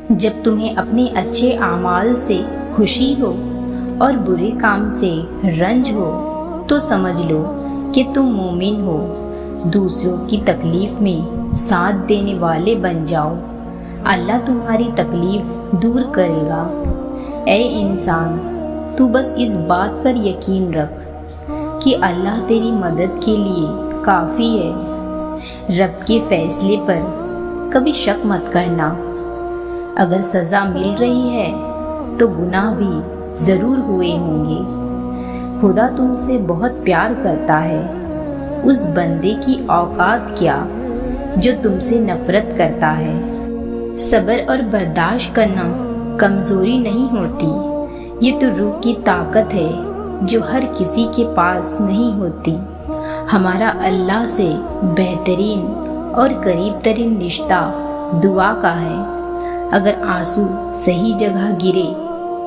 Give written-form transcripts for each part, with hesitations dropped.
جب تمہیں اپنے اچھے اعمال سے خوشی ہو اور برے کام سے رنج ہو تو سمجھ لو کہ تم مومن ہو۔ دوسروں کی تکلیف میں ساتھ دینے والے بن جاؤ، اللہ تمہاری تکلیف دور کرے گا۔ اے انسان، تو بس اس بات پر یقین رکھ کہ اللہ تیری مدد کے لیے کافی ہے۔ رب کے فیصلے پر کبھی شک مت کرنا۔ اگر سزا مل رہی ہے تو گناہ بھی ضرور ہوئے ہوں گے۔ خدا تم سے بہت پیار کرتا ہے۔ اس بندے کی اوقات کیا جو تم سے نفرت کرتا ہے۔ صبر اور برداشت کرنا کمزوری نہیں ہوتی، یہ تو روح کی طاقت ہے جو ہر کسی کے پاس نہیں ہوتی۔ ہمارا اللہ سے بہترین اور قریب ترین رشتہ دعا کا ہے۔ اگر آنسو صحیح جگہ گرے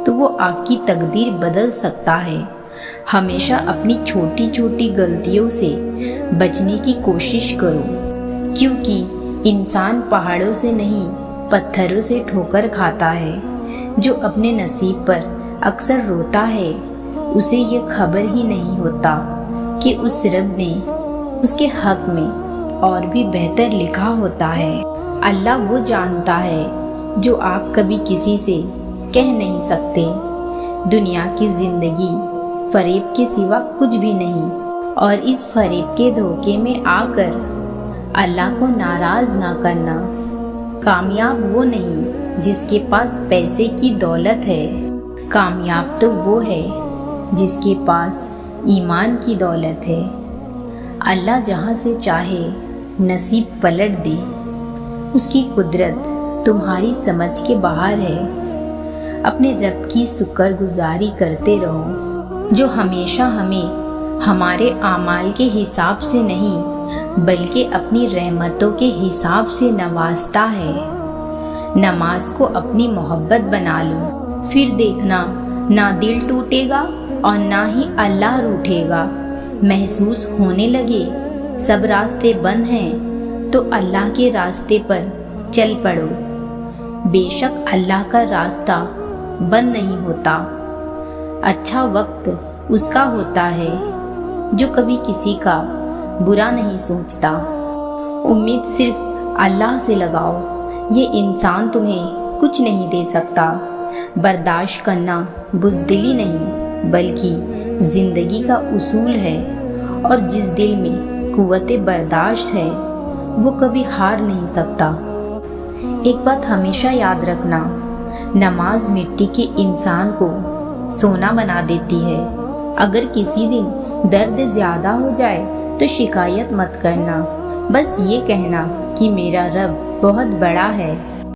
تو وہ آپ کی تقدیر بدل سکتا ہے۔ ہمیشہ اپنی چھوٹی چھوٹی غلطیوں سے بچنے کی کوشش کرو، کیونکہ انسان پہاڑوں سے نہیں پتھروں سے ٹھوکر کھاتا ہے۔ جو اپنے نصیب پر اکثر روتا ہے اسے یہ خبر ہی نہیں ہوتا کہ اس رب نے اس کے حق میں اور بھی بہتر لکھا ہوتا ہے۔ اللہ وہ جانتا ہے جو آپ کبھی کسی سے کہہ نہیں سکتے۔ دنیا کی زندگی فریب کے سوا کچھ بھی نہیں، اور اس فریب کے دھوکے میں آ کر اللہ کو ناراض نہ کرنا۔ کامیاب وہ نہیں جس کے پاس پیسے کی دولت ہے، کامیاب تو وہ ہے جس کے پاس ایمان کی دولت ہے۔ اللہ جہاں سے چاہے نصیب پلٹ دے، اس کی قدرت تمہاری سمجھ کے باہر ہے۔ اپنے رب کی شکر گزاری کرتے رہو، جو ہمیشہ ہمیں ہمارے اعمال کے حساب سے نہیں بلکہ اپنی رحمتوں کے حساب سے نوازتا ہے۔ نماز کو اپنی محبت بنا لو، پھر دیکھنا نہ دل ٹوٹے گا اور نہ ہی اللہ روٹھے گا۔ محسوس ہونے لگے سب راستے بند ہیں تو اللہ کے راستے پر چل پڑو۔ بے شک اللہ کا راستہ بند نہیں ہوتا۔ اچھا وقت اس کا ہوتا ہے جو کبھی کسی کا برا نہیں سوچتا۔ امید صرف اللہ سے لگاؤ، یہ انسان تمہیں کچھ نہیں دے سکتا۔ برداشت کرنا بزدلی نہیں بلکہ زندگی کا اصول ہے، اور جس دل میں قوت برداشت ہے وہ کبھی ہار نہیں سکتا۔ ایک بات ہمیشہ یاد رکھنا، نماز مٹی کے انسان کو سونا بنا دیتی ہے۔ اگر کسی دن درد زیادہ ہو جائے تو شکایت مت کرنا، بس یہ کہنا کہ میرا رب بہت بڑا ہے۔